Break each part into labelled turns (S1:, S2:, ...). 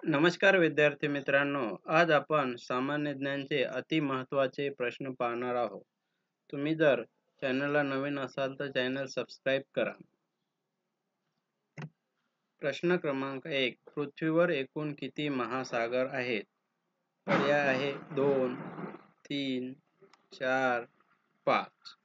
S1: नमस्कार विद्यार्थी मित्रांनो, आज आपण सामान्य ज्ञानचे अति महत्त्वाचे प्रश्न पाहणार आहोत. तुम्ही जर चॅनलला नवीन असाल तर चॅनल सबस्क्राईब करा. प्रश्न क्रमांक 1. पृथ्वीवर एकूण किती महासागर आहेत? पर्याय आहे 2, 3, 4, 5.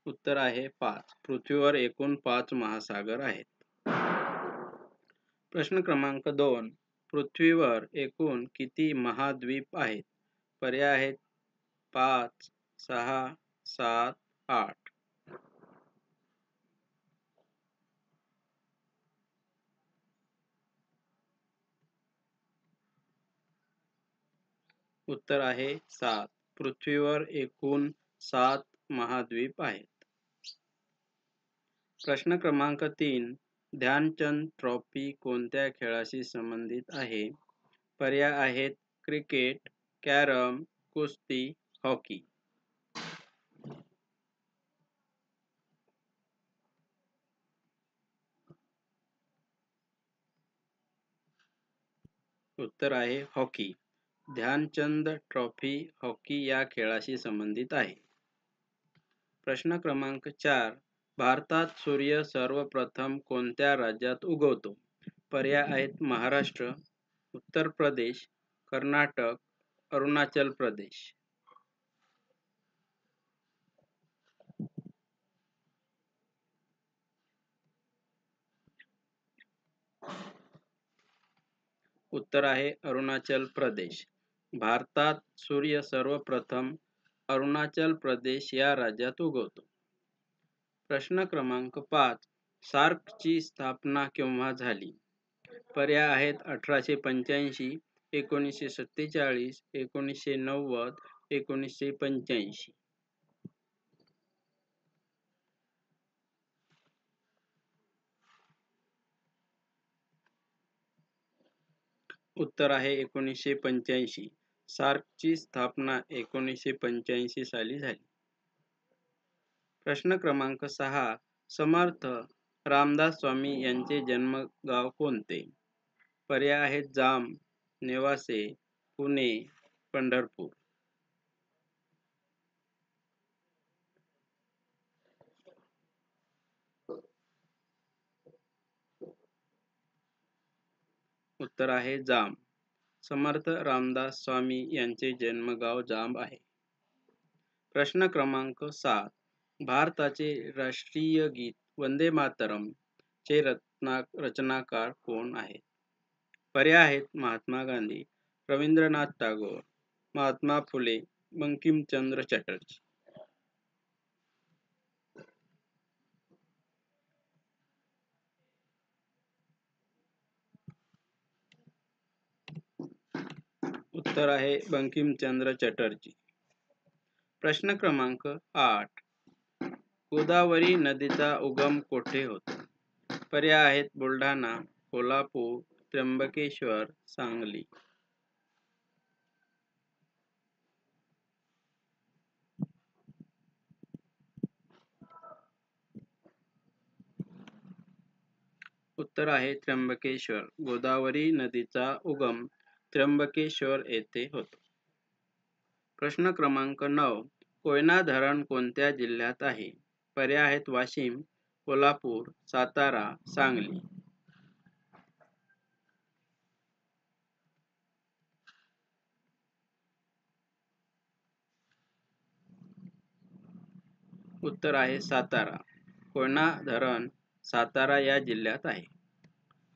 S1: उत्तर आहे 5. पृथ्वीवर एकूण 5 महासागर आहेत. प्रश्न क्रमांक 2. पृथ्वीवर एकूण किती महाद्वीप आहेत? पर्याय आहेत 5, 6, 7, 8. उत्तर आहे 7. पृथ्वीवर एकूण 7 महाद्वीप आहेत. प्रश्न क्रमांक 3. ध्यानचंद ट्रॉफी कोणत्या खेळाशी संबंधित आहे? पर्याय आहेत क्रिकेट, कॅरम, कुस्ती, हॉकी. उत्तर आहे हॉकी. ध्यानचंद ट्रॉफी हॉकी या खेळाशी संबंधित आहे. प्रश्न क्रमांक 4. भारतात सूर्य सर्वप्रथम कोणत्या राज्यात उगवतो? पर्याय आहेत महाराष्ट्र, उत्तर प्रदेश, कर्नाटक, अरुणाचल प्रदेश. उत्तर आहे अरुणाचल प्रदेश. भारतात सूर्य सर्वप्रथम अरुणाचल प्रदेश या राज्यात उगवतो. प्रश्न क्रमांक 5. सार्कची स्थापना केव्हा झाली? पर्याय आहेत 1885, 1947, 1990, 1985. उत्तर आहे 1985. सार्कची स्थापना 1985 साली झाली. प्रश्न क्रमांक 6. समर्थ रामदास स्वामी यांचे जन्मगाव कोणते? पर्याय आहेत जाम, नेवासे, पुणे, पंढरपूर. उत्तर आहे जाम. समर्थ रामदास स्वामी यांचे जन्मगाव जाम आहे. प्रश्न क्रमांक 7. भारताचे राष्ट्रीय गीत वंदे मातरम चे रचनाकार कोण आहेत? पर्याय आहेत महात्मा गांधी, रवींद्रनाथ टागोर, महात्मा फुले, बंकिमचंद्र चटर्जी. उत्तर आहे बंकिमचंद्र चटर्जी. प्रश्न क्रमांक 8. गोदावरी नदीचा उगम कोठे होतो? पर्याय आहेत बुलढाणा, कोल्हापूर, त्र्यंबकेश्वर, सांगली. उत्तर आहे त्र्यंबकेश्वर. गोदावरी नदीचा उगम त्र्यंबकेश्वर येथे होतो. प्रश्न क्रमांक 9. कोयना धरण कोणत्या जिल्ह्यात आहे? पर्याय आहेत वाशिम, कोल्हापूर, सातारा, सांगली. उत्तर आहे सातारा. कोयना धरण सातारा या जिल्ह्यात आहे.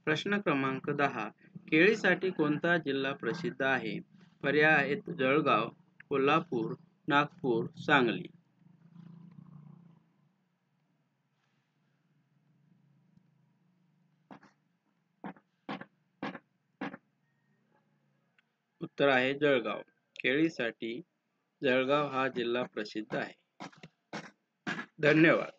S1: प्रश्न क्रमांक 10. केळीसाठी कोणता जिल्हा प्रसिद्ध आहे? पर्याय आहेत जळगाव, कोल्हापूर, नागपूर, सांगली. उत्तर आहे जळगाव. केळीसाठी जळगाव हा जिल्हा प्रसिद्ध आहे. धन्यवाद.